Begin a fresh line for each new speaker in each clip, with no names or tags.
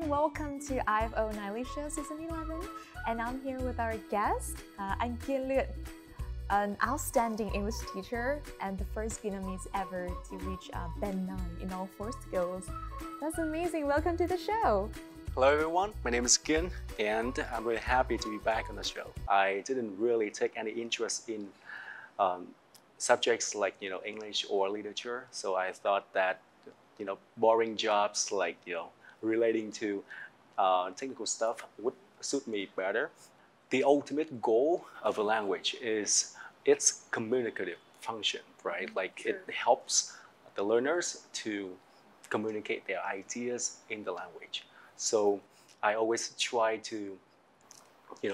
everyone, welcome to IFOS11E7 Show Season 11, and I'm here with our guest, anh Kiên Luyện, an outstanding English teacher and the first Vietnamese ever to reach Band 9 in all 4 skills. That's amazing. Welcome to the show.
Hello everyone, my name is Kiên and I'm really happy to be back on the show. I didn't really take any interest in subjects like English or literature, so I thought that boring jobs like relating to technical stuff would suit me better. The ultimate goal of a language is its communicative function, right? Like it helps the learners to communicate their ideas in the language. So I always try to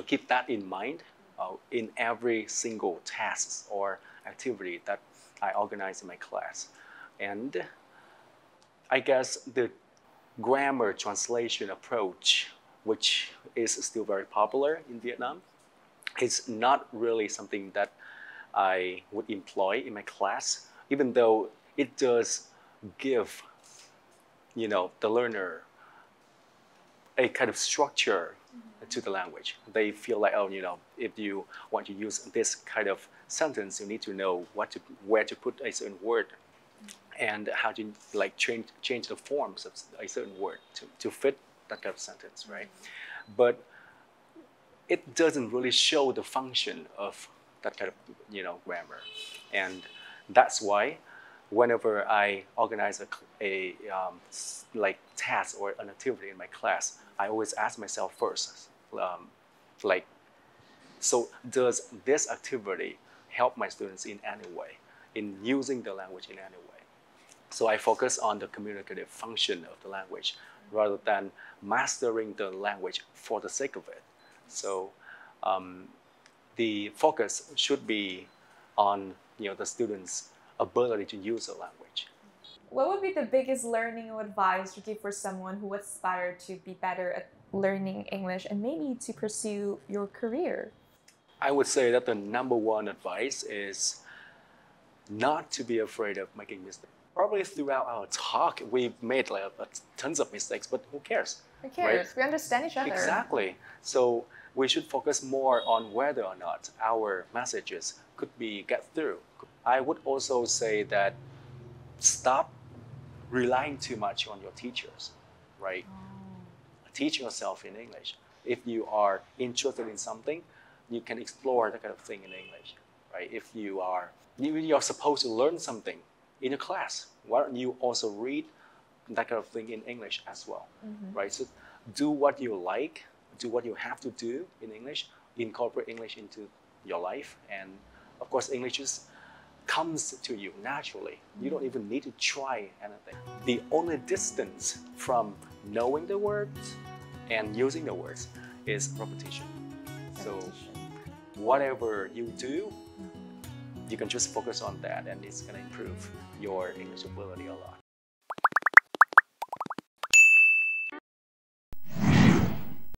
keep that in mind in every single task or activity that I organize in my class. And I guess the grammar translation approach, which is still very popular in Vietnam, is not really something that I would employ in my class, even though it does give the learner a kind of structure to the language. They feel like, if you want to use this kind of sentence, you need to know where to put a certain word and how to change the forms of a certain word to fit that kind of sentence, right? But it doesn't really show the function of that kind of grammar, and that's why whenever I organize a task or an activity in my class, I always ask myself first, so does this activity help my students in any way, in using the language in any way? So I focus on the communicative function of the language rather than mastering the language for the sake of it. So the focus should be on the students' ability to use the language.
What would be the biggest learning or advice you give for someone who aspires to be better at learning English and maybe to pursue your career?
I would say that the number one advice is not to be afraid of making mistakes. Probably throughout our talk, we've made tons of mistakes, but who cares?
Who cares?
Right?
We understand each other.
Exactly. So we should focus more on whether or not our messages could get through. I would also say that stop relying too much on your teachers, right? Teach yourself in English. If you are interested in something, you can explore that kind of thing in English, right? If you're supposed to learn something in a class, why don't you also read that kind of thing in English as well, right? So do what you like, do what you have to do in English, incorporate English into your life, and of course English just comes to you naturally. You don't even need to try anything. The only distance from knowing the words and using the words is repetition. So whatever you do, you can just focus on that, and it's going to improve your English ability a lot.